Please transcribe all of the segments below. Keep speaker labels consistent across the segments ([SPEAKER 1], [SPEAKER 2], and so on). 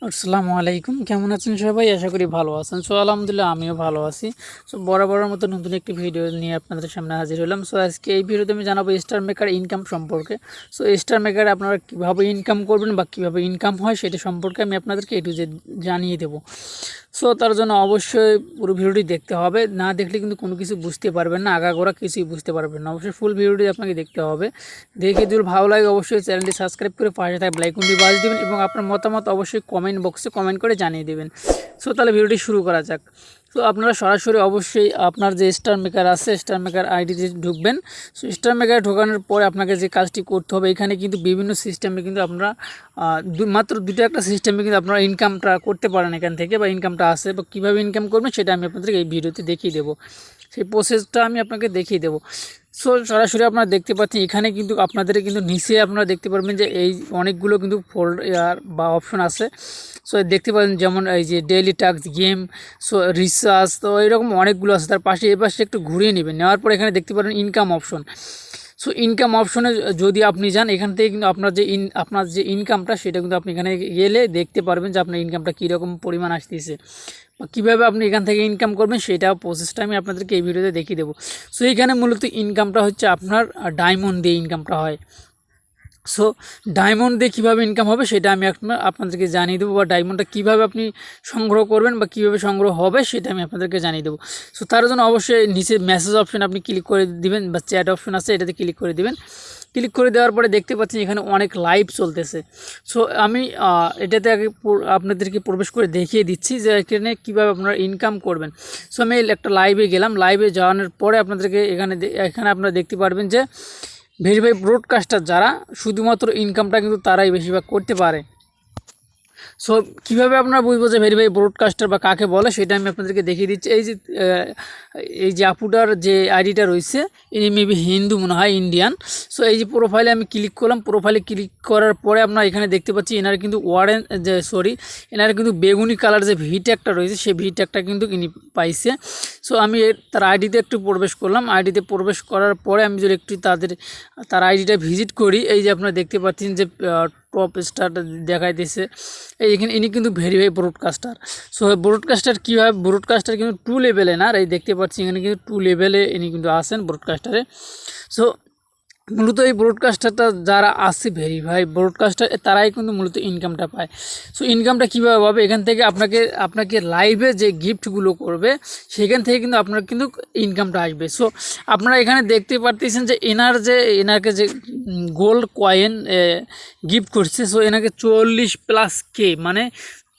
[SPEAKER 1] আসসালামু আলাইকুম, কেমন আছেন সবাই? আশা করি ভালো আছেন। আলহামদুলিল্লাহ আমিও ভালো আছি। বরাবরের মতো নতুন একটি ভিডিও নিয়ে আপনাদের সামনে হাজির হলাম। আজকে এই ভিডিওতে আমি জানাবো স্টার মেকার ইনকাম সম্পর্কে। স্টার মেকারে আপনারা কীভাবে ইনকাম করবেন বা কীভাবে ইনকাম হয় সেটা সম্পর্কে আমি আপনাদেরকে এ টু জেড জানিয়ে দেবো। তার জন্য অবশ্যই পুরো ভিডিওটি দেখতে হবে, না দেখলে কিন্তু কোনো কিছু বুঝতে পারবেন না, আগাগোড়া কিছুই বুঝতে পারবেন না। অবশ্যই ফুল ভিডিওটি আপনাকে দেখতে হবে। দেখে যদি ভালো লাগে অবশ্যই চ্যানেলটি সাবস্ক্রাইব করে পাশে থাকা বেল আইকনটি বাজিয়ে দেবেন এবং আপনার মতামত অবশ্যই কমেন্ট বক্সে কমেন্ট করে জানিয়ে দেবেন। তাহলে ভিডিওটি শুরু করা যাক। আপনারা সরাসরি অবশ্যই আপনার যে স্টার মেকার আছে স্টার মেকার আইডিতে ঢুকবেন। স্টার মেকারে ঢোকানোর পরে আপনাকে যে কাজটি করতে হবে, এখানে কিন্তু বিভিন্ন সিস্টেমে কিন্তু আপনারা মাত্র দুটো একটা সিস্টেমে কিন্তু আপনারা ইনকামটা করতে পারেন এখান থেকে, বা ইনকামটা আসে, বা কীভাবে ইনকাম করবেন সেটা আমি আপনাদেরকে এই ভিডিওতে দেখিয়ে দেবো। সেই প্রসেসটা আমি আপনাকে দেখিয়ে দেবো। সরাসরি আপনারা দেখতে পাচ্ছেন এখানে কিন্তু আপনাদের কিন্তু নিচে আপনারা দেখতে পারবেন যে এই অনেকগুলো কিন্তু ফোল্ডার বা অপশন আছে। দেখতে পাচ্ছেন যেমন এই যে ডেইলি টাস্ক, গেম, রিসার্চ, তো এরকম অনেকগুলো আছে। তার পাশে এ পাশে একটু ঘুরিয়ে নেবেন, নেওয়ার পর এখানে দেখতে পারেন ইনকাম অপশন। ইনকাম অপশনে যদি আপনি যান, এখান থেকে কিন্তু আপনার যে ইনকামটা সেটা কিন্তু আপনি এখানে গেলে দেখতে পারবেন যে আপনার ইনকামটা কীরকম পরিমাণ আসতেছে বা কীভাবে আপনি এখান থেকে ইনকাম করবেন সেটা প্রসেসটা আমি আপনাদেরকে এই ভিডিওতে দেখিয়ে দেবো। এখানে মূলত ইনকামটা হচ্ছে আপনার ডায়মন্ড দিয়ে ইনকামটা হয়। ডায়মন্ড দিয়ে কীভাবে ইনকাম হবে সেটা আমি আপনাদেরকে জানিয়ে দেবো, বা ডায়মন্ডটা কীভাবে আপনি সংগ্রহ করবেন বা কীভাবে সংগ্রহ হবে সেটা আমি আপনাদেরকে জানিয়ে দেবো। তার জন্য অবশ্যই নিচে মেসেজ অপশন আপনি ক্লিক করে দিবেন, বা চ্যাট অপশন আছে এটাতে ক্লিক করে দিবেন। ক্লিক করে দেওয়ার পরে দেখতে পাচ্ছেন এখানে অনেক লাইভ চলতেছে। আমি এটাতে আগে আপনাদেরকে প্রবেশ করে দেখিয়ে দিচ্ছি যে এখানে কীভাবে আপনারা ইনকাম করবেন। আমি একটা লাইভে গেলাম। লাইভে যাওয়ানোর পরে আপনাদেরকে এখানে আপনারা দেখতে পারবেন যে ভেরিফাই ব্রডকাস্টার যারা, শুধুমাত্র ইনকামটা কিন্তু তারাই বেশিরভাগ করতে পারে। কীভাবে আপনারা বুঝবো যে ভেরিফাই ব্রডকাস্টার বা কাকে বলে সেটা আমি আপনাদেরকে দেখিয়ে দিচ্ছি। এই যে আপুটার যে আইডিটা রয়েছে, ইনি মেবি হিন্দু মনে হয়, ইন্ডিয়ান। এই যে প্রোফাইলে আমি ক্লিক করলাম। প্রোফাইলে ক্লিক করার পরে আপনারা এখানে দেখতে পাচ্ছি এনার কিন্তু এনার কিন্তু বেগুনি কালার যে ভি ট্যাগটা রয়েছে সেই ভি ট্যাগটা কিন্তু ইনি পাইছে। আমি তার আইডিতে একটু প্রবেশ করলাম। আইডিতে প্রবেশ করার পরে আমি যদি একটু তার আইডিটা ভিজিট করি, এই যে আপনারা দেখতে পাচ্ছেন যে টপ স্টারটা দেখাইতেছে এইখানে, ইনি কিন্তু ভেরিফাই ব্রডকাস্টার। ব্রডকাস্টার কী হয়, ব্রডকাস্টার কিন্তু 2 লেভেলে না, এই দেখতে পাচ্ছি এখানে কিন্তু 2 লেভেলে ইনি কিন্তু আসেন ব্রডকাস্টারে। মূলত এই ব্রডকাস্টারটা যারা আসছে ভেরিফাই ব্রডকাস্টার, তারাই কিন্তু মূলত ইনকামটা পায়। ইনকামটা কীভাবে হবে, এখান থেকে আপনাকে লাইভে যে গিফটগুলো করবে সেখান থেকে কিন্তু আপনার কিন্তু ইনকামটা আসবে। আপনারা এখানে দেখতে পারতেছেন যে এনাকে যে গোল্ড কয়েন গিফট করছে। এনাকে 40+K মানে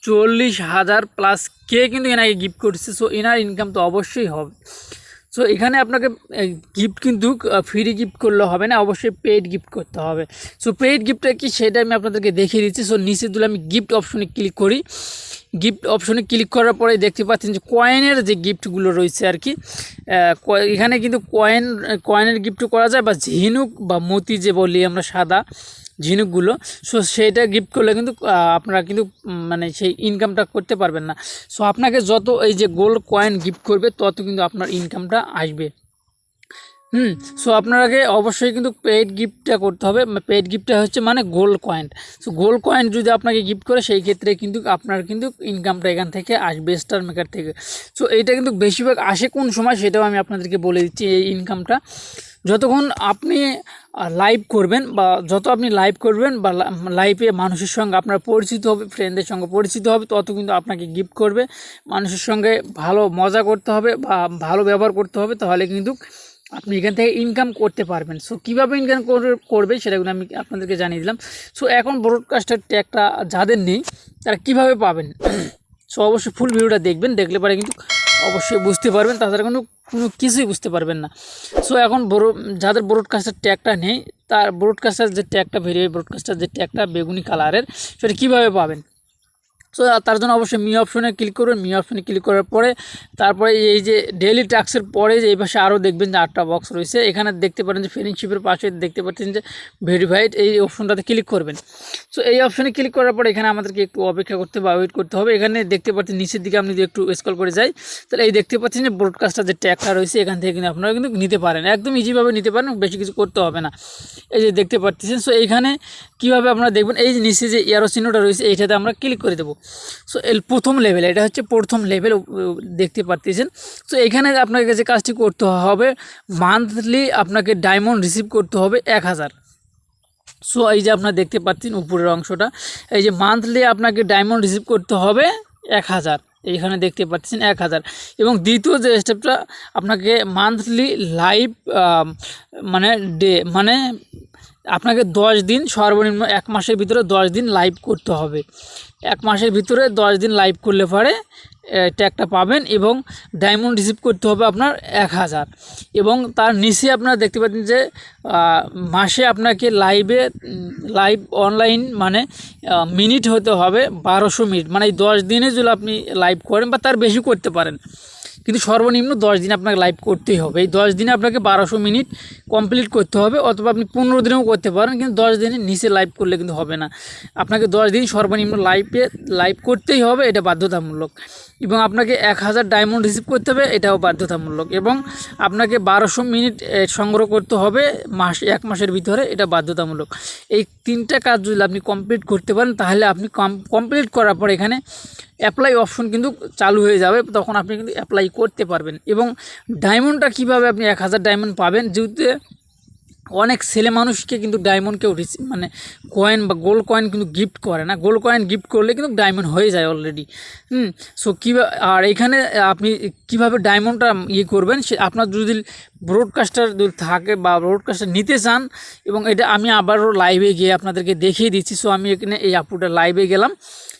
[SPEAKER 1] 40,000+K কিন্তু এনাকে গিফট করছে। এনার ইনকাম তো অবশ্যই হবে। এখানে আপনাকে গিফট কিন্তু ফ্রি গিফট করলে হবে না, অবশ্যই পেইড গিফট করতে হবে। পেইড গিফটটা কি সেটা আমি আপনাদেরকে দেখিয়ে দিচ্ছি। নিচে দিলে আমি গিফট অপশনে ক্লিক করি। গিফট অপশনে ক্লিক করার পরে দেখতে পাচ্ছেন যে কয়েনের যে গিফটগুলো রয়েছে আর কি, এখানে কিন্তু কয়েনের গিফট করা যায়, বা ঝিনুক বা মতি যে বলি আমরা, সাদা ঝিনুকগুলো। সেইটা গিফট করলে কিন্তু আপনারা কিন্তু মানে সেই ইনকামটা করতে পারবেন না। আপনাকে যত এই যে গোল্ড কয়েন গিফট করবে তত কিন্তু আপনার ইনকামটা আসবে। আপনাকে অবশ্যই কিন্তু পেইড গিফটটা করতে হবে। পেইড গিফটটা হচ্ছে মানে গোল্ড কয়েন। গোল্ড কয়েন যদি আপনাকে গিফট করে সেই ক্ষেত্রে কিন্তু আপনার কিন্তু ইনকামটা এখান থেকে আসবে স্টার মেকার থেকে। এইটা কিন্তু বেশিরভাগ আসে কোন সময় সেটাও আমি আপনাদেরকে বলে দিচ্ছি। এই ইনকামটা যতক্ষণ আপনি লাইভ করবেন, বা যত আপনি লাইভ করবেন বা লাইভে মানুষের সঙ্গে আপনার পরিচিত হবে, ফ্রেন্ডদের সঙ্গে পরিচিত হবে, তত কিন্তু আপনাকে গিফট করবে। মানুষের সঙ্গে ভালো মজা করতে হবে বা ভালো ব্যবহার করতে হবে, তাহলে কিন্তু আপনি এখান থেকে ইনকাম করতে পারবেন। কীভাবে ইনকাম করবে সেটাগুলো আমি আপনাদেরকে জানিয়ে দিলাম। এখন ব্রডকাস্টার ট্যাগটা যাদের নেই তারা কীভাবে পাবেন, অবশ্যই ফুল ভিডিওটা দেখবেন, দেখলে পরে কিন্তু অবশ্যই বুঝতে পারবেন, তাছাড়া কোনো কিছুই বুঝতে পারবেন না। এখন যাদের ব্রডকাস্টার ট্যাগটা নেই, তার ব্রডকাস্টার যে ট্যাগটা ভেরিফাই ব্রডকাস্টার যে ট্যাগটা বেগুনি কালারের, সেটা কীভাবে পাবেন। তার জন্য অবশ্যই মি অপশনে ক্লিক করবেন। মি অপশনে ক্লিক করার পরে তারপরে এই যে ডেইলি টাস্কের পরে যে এই পাশে আরও দেখবেন যে 8টা বক্স রয়েছে, এখানে দেখতে পারেন যে ফ্রেন্ডশিপের পাশে দেখতে পাচ্ছেন যে ভেরিফাইড, এই অপশনটাতে ক্লিক করবেন। এই অপশনে ক্লিক করার পরে এখানে আমাদেরকে একটু অপেক্ষা করতে বা ওয়েট করতে হবে। এখানে দেখতে পাচ্ছেন নিচের দিকে আপনি যদি একটু স্ক্রল করে যাই, তাহলে এই দেখতে পাচ্ছেন যে ব্রডকাস্টার যে ট্যাগটা রয়েছে এখান থেকে কিন্তু আপনারা কিন্তু নিতে পারেন, একদম ইজিভাবে নিতে পারেন, বেশি কিছু করতে হবে না। এই যে দেখতে পাচ্ছেন। এইখানে কীভাবে আপনারা দেখবেন, এই যে নিচে যে এরো চিহ্নটা রয়েছে এইটাতে আমরা ক্লিক করে দেবো। সো এর প্রথম লেভেল, এটা হচ্ছে প্রথম লেভেল দেখতে পাচ্ছেন। সো এখানে আপনাকে যে কাজটি করতে হবে, মান্থলি আপনাকে ডায়মন্ড রিসিভ করতে হবে 1000। সো এই যে আপনারা দেখতে পাচ্ছেন উপরের অংশটা, এই যে মান্থলি আপনাকে ডায়মন্ড রিসিভ করতে হবে 1000, এইখানে দেখতে পাচ্ছেন 1000। এবং দ্বিতীয় যে স্টেপটা, আপনাকে মান্থলি লাইভ মানে ডে মানে আপনাকে 10 দিন, সর্বনিম্ন 1 মাসের ভিতরে 10 দিন লাইভ করতে হবে। 1 মাসের ভিতরে 10 দিন লাইভ করলে পরে ট্যাগটা পাবেন এবং ডায়মন্ড রিসিভ করতে হবে আপনার 1000। এবং তার নিচে আপনারা দেখতে পাচ্ছেন যে মাসে আপনাকে লাইভ অনলাইন মানে মিনিট হতে হবে 1200 মিনিট। মানে এই 10 দিনে যদি আপনি লাইভ করেন বা তার বেশি করতে পারেন, কিন্তু সর্বনিম্ন 10 দিন আপনাকে লাইভ করতেই হবে। এই 10 দিনে আপনাকে 1200 মিনিট কমপ্লিট করতে হবে, অথবা আপনি 15 দিনেও করতে পারেন, কিন্তু 10 দিনের নিচে লাইভ করলে কিন্তু হবে না। আপনাকে 10 দিন সর্বনিম্ন লাইভ করতেই হবে, এটা বাধ্যতামূলক। এবং আপনাকে 1000 ডায়মন্ড রিসিভ করতে হবে, এটাও বাধ্যতামূলক। এবং আপনাকে 1200 মিনিট সংগ্রহ করতে হবে 1 মাসের ভিতরে, এটা বাধ্যতামূলক। এই 3টা কাজ যদি আপনি কমপ্লিট করতে পারেন, তাহলে আপনি কমপ্লিট করার পর এখানে অ্যাপ্লাই অপশন কিন্তু চালু হয়ে যাবে, তখন আপনি কিন্তু অ্যাপ্লাই করতে পারবেন। এবং ডায়মন্ডটা কীভাবে আপনি 1000 ডায়মন্ড পাবেন, যেহেতু অনেক ছেলে মানুষকে কিন্তু ডায়মন্ড কেউ মানে কয়েন বা গোল্ড কয়েন কিন্তু গিফট করে না। গোল্ড কয়েন গিফট করলে কিন্তু ডায়মন্ড হয়ে যায় অলরেডি। সো কীভাবে, আর এখানে আপনি কীভাবে ডায়মন্ডটা করবেন, সে আপনার যদি ব্রডকাস্টার যদি থাকে বা ব্রডকাস্টার নিতে চান, এবং এটা আমি আবারও লাইভে গিয়ে আপনাদেরকে দেখিয়ে দিচ্ছি। সো আমি এখানে এই আপুটা লাইভে গেলাম।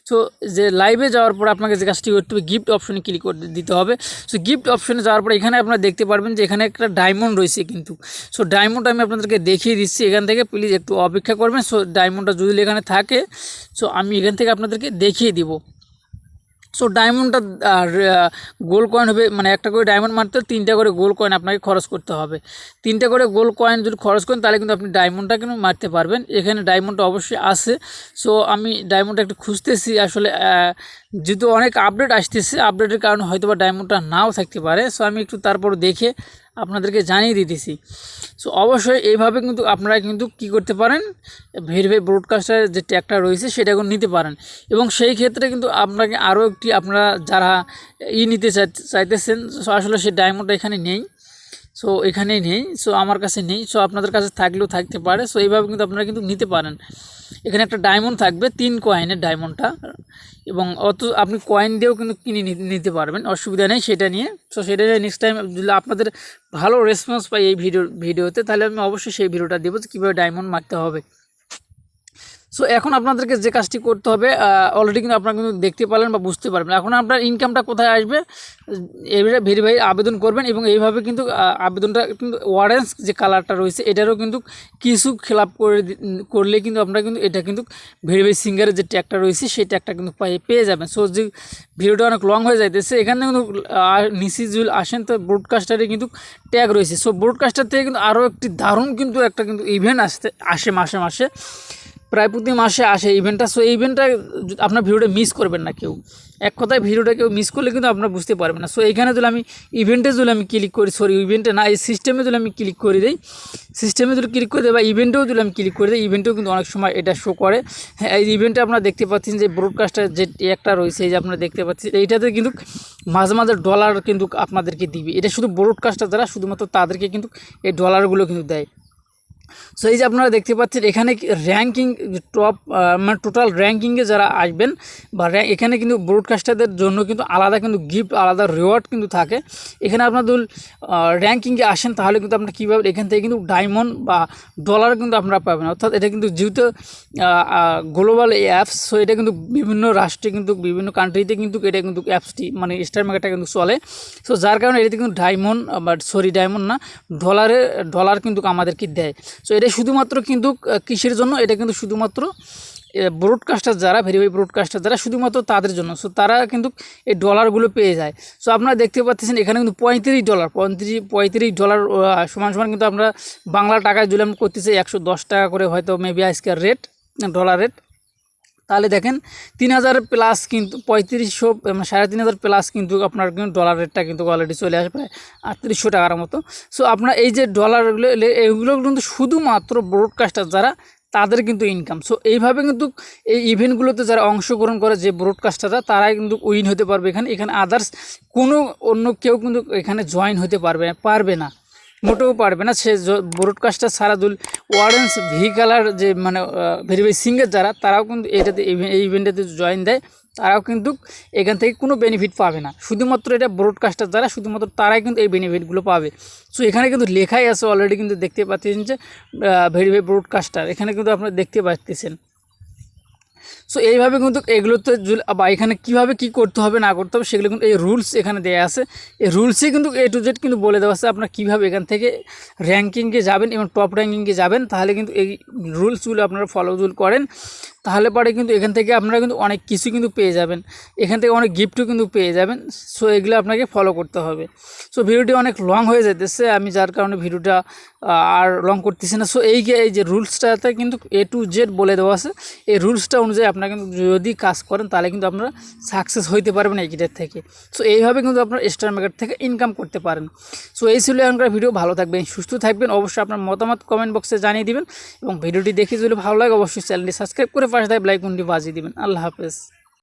[SPEAKER 1] সো যে লাইভে যাওয়ার পর আপনাকে যে কাজটি করতে হবে, গিফট অপশনে ক্লিক করে দিতে হবে। সো গিফট অপশনে যাওয়ার পর এখানে আপনারা দেখতে পারবেন যে এখানে একটা ডায়মন্ড রয়েছে কিন্তু। সো ডায়মন্ড আমি আপনাদেরকে দেখিয়ে দিচ্ছি, এখান থেকে প্লিজ একটু অপেক্ষা করবেন। সো ডায়মন্ডটা যদি এখানে থাকে, সো আমি এখান থেকে আপনাদেরকে দেখিয়ে দিব। সো ডায়মন্ডটা গোল্ড কয়েন হবে, মানে একটা করে ডায়মন্ড মারতে 3টা করে গোল্ড কয়েন আপনাকে খরচ করতে হবে। 3টা করে গোল্ড কয়েন যদি খরচ করেন, তাহলে কিন্তু আপনি ডায়মন্ডটা কিন্তু মারতে পারবেন। এখানে ডায়মন্ডটা অবশ্যই আছে। সো আমি ডায়মন্ডটা একটু খুঁজতেছি, আসলে যেহেতু অনেক আপডেট আসতেছে, আপডেটের কারণে হয়তো বা ডায়মন্ডটা নাও থাকতে পারে। সো আমি একটু তারপর দেখে আপনাদেরকে জানিয়ে দিতেছি। সো অবশ্যই এইভাবে কিন্তু আপনারা কিন্তু কী করতে পারেন, ভেরিফাই ব্রডকাস্টার যে ট্যাগটা রয়েছে সেটা কিন্তু নিতে পারেন। এবং সেই ক্ষেত্রে কিন্তু আপনাকে আরও একটি, আপনারা যারা নিতে চাইতেছেন, আসলে সেই ডায়মন্ডটা এখানে নেই। সো এখানেই নেই, সো আমার কাছে নেই। সো আপনাদের কাছে থাকলেও থাকতে পারে। সো এইভাবে কিন্তু আপনারা কিন্তু নিতে পারেন। এখানে একটা ডায়মন্ড থাকবে 3 কয়েনের ডায়মন্ডটা, এবং আপনি কয়েন দিয়েও কিন্তু কিনে নিতে পারবেন, অসুবিধা নেই সেটা নিয়ে। সো সেটা নিয়ে নেক্সট টাইম যদি আপনাদের ভালো রেসপন্স পাই এই ভিডিওতে, তাহলে আমি অবশ্যই সেই ভিডিওটা দেবো যে কীভাবে ডায়মন্ড মারতে হবে। সো এখন আপনাদেরকে যে কাজটি করতে হবে, অলরেডি কিন্তু আপনারা কিন্তু দেখতে পারলেন বা বুঝতে পারবেন। এখন আপনার ইনকামটা কোথায় আসবে, এইভাবে ভেরিফাই আবেদন করবেন। এবং এইভাবে কিন্তু আবেদনটা কিন্তু অরেঞ্জ যে কালারটা রয়েছে, এটারও কিন্তু কিছু খেলাপ করলে কিন্তু আপনারা কিন্তু এটা কিন্তু ভেরিফাই সিঙ্গারের যে ট্যাগটা রয়েছে, সেই ট্যাগটা কিন্তু পেয়ে যাবেন। সো যে ভিডিওটা অনেক লং হয়ে যাইতেছে, এখানে কিন্তু নিচে যদি আসেন তো ব্রডকাস্টারে কিন্তু ট্যাগ রয়েছে। সো ব্রডকাস্টার থেকে কিন্তু আরও একটি দারুণ কিন্তু একটা কিন্তু ইভেন্ট আসে মাসে প্রায় প্রতি মাসে আসে ইভেন্টটা। সো এই ইভেন্টটা আপনার ভিডিওটা মিস করবেন না কেউ। এক কথায় ভিডিওটা কেউ মিস করলে কিন্তু আপনারা বুঝতে পারবেন না। সো এইখানে যদি আমি ইভেন্টে যদি আমি ক্লিক করি, ইভেন্টে না, এই সিস্টেমে যদি আমি ক্লিক করে দিই, সিস্টেমে যদি ক্লিক করে দিই বা ইভেন্টেও যদি আমি ক্লিক করে দিই, ইভেন্টেও কিন্তু অনেক সময় এটা শো করে। হ্যাঁ, এই ইভেন্টে আপনারা দেখতে পাচ্ছেন যে ব্রডকাস্টার যে একটা রয়েছে, এই যে আপনারা দেখতে পাচ্ছেন, এইটাতে কিন্তু মাঝে মাঝে ডলার কিন্তু আপনাদেরকে দিবে। এটা শুধু ব্রডকাস্টার যারা, শুধুমাত্র তাদেরকে কিন্তু এই ডলারগুলো কিন্তু দেয়। সো এই যে আপনারা দেখতে পাচ্ছেন এখানে র্যাঙ্কিং টপ, মানে টোটাল র্যাঙ্কিংয়ে যারা আসবেন বা এখানে কিন্তু ব্রডকাস্টারদের জন্য কিন্তু আলাদা কিন্তু গিফট, আলাদা রিওয়ার্ড কিন্তু থাকে। এখানে আপনাদের র্যাঙ্কিংয়ে আসেন, তাহলে কিন্তু আপনারা কীভাবে এখান থেকে কিন্তু ডায়মন্ড বা ডলার কিন্তু আপনারা পাবেন। অর্থাৎ এটা কিন্তু যেহেতু গ্লোবাল অ্যাপস, সো এটা কিন্তু বিভিন্ন রাষ্ট্রে কিন্তু বিভিন্ন কান্ট্রিতে কিন্তু এটা কিন্তু অ্যাপসটি মানে স্টারমেকারটা কিন্তু চলে। সো যার কারণে এটাতে কিন্তু ডায়মন্ড না, ডলার কিন্তু আমাদেরকে দেয়। সো এটা শুধুমাত্র কিন্তু কিসের জন্য, এটা কিন্তু শুধুমাত্র ব্রডকাস্টার যারা, ভেরিফাই ব্রডকাস্টার যারা, শুধুমাত্র তাদের জন্য। সো তারা কিন্তু এই ডলারগুলো পেয়ে যায়। সো আপনারা দেখতে পাচ্ছেন এখানে কিন্তু $35 সমান কিন্তু আমরা বাংলা টাকায় যদি আমরা করতে চাই 110 টাকা করে হয়তো মেবি আজকের রেট, ডলার রেট, তাহলে দেখেন 3000 প্লাস কিন্তু 3500 3500 প্লাস কিন্তু আপনার কিন্তু ডলার রেটটা কিন্তু অলরেডি চলে আসে প্রায় 3800 টাকার মতো। সো আপনার এই যে ডলারগুলো, এগুলো কিন্তু শুধুমাত্র ব্রডকাস্টার যারা তাদের কিন্তু ইনকাম। সো এইভাবে কিন্তু এই ইভেন্টগুলোতে যারা অংশগ্রহণ করে যে ব্রডকাস্টাররা তারাই কিন্তু উইন হতে পারবে। এখানে আদার্স কোনো অন্য কেউ কিন্তু এখানে জয়েন হতে পারবে না, মোটেও পারবে না। সে ব্রডকাস্টার সারাদুল ওয়ারেন্স ভি-কালার যে মানে ভেরিফাই সিঙ্গার যারা, তারাও কিন্তু এই ইভেন্টেতে জয়েন দেয়, তারাও কিন্তু এখান থেকে কোনো বেনিফিট পাবে না। শুধুমাত্র এটা ব্রডকাস্টার যারা, শুধুমাত্র তারাই কিন্তু এই বেনিফিটগুলো পাবে। সো এখানে কিন্তু লেখাই আছে অলরেডি, কিন্তু দেখতে পাচ্ছেন যে ভেরিফাই ব্রডকাস্টার, এখানে কিন্তু আপনারা দেখতে পাচ্ছেন। সো এইভাবে কিন্তু এগুলোতে বা এখানে কীভাবে কী করতে হবে না করতে হবে সেগুলো কিন্তু এই রুলস এখানে দেওয়া আছে। এই রুলসে কিন্তু A to Z কিন্তু বলে দেওয়া আছে আপনারা কীভাবে এখান থেকে র্যাঙ্কিংয়ে যাবেন এবং টপ র্যাঙ্কিংয়ে যাবেন। তাহলে কিন্তু এই রুলসগুলো আপনারা ফলো করেন, তাহলে পরে কিন্তু এখান থেকে আপনারা কিন্তু অনেক কিছু কিন্তু পেয়ে যাবেন, এখান থেকে অনেক গিফটও কিন্তু পেয়ে যাবেন। সো এগুলো আপনাকে ফলো করতে হবে। সো ভিডিওটি অনেক লং হয়ে যেতেছে, আমি যার কারণে ভিডিওটা আর লং করতেছি না। সো এই যে রুলসটাতে কিন্তু A to Z বলে দেওয়া আছে। এই রুলসটা অনুযায়ী আপনারা কিন্তু যদি কাজ করেন তাহলে কিন্তু আপনারা সাকসেস হইতে পারবেন এই গিটার থেকে। সো এইভাবে কিন্তু আপনারা স্টারমেকার থেকে ইনকাম করতে পারেন। সো এই ছিল এখনকার ভিডিও। ভালো থাকবেন, সুস্থ থাকবেন, অবশ্যই আপনার মতামত কমেন্ট বক্সে জানিয়ে দিবেন এবং ভিডিওটি দেখে যদি ভালো লাগে অবশ্যই চ্যানেলটি সাবস্ক্রাইব করে পাশে থাকা বেল আইকনটি বাজিয়ে দিবেন। আল্লাহ হাফেজ।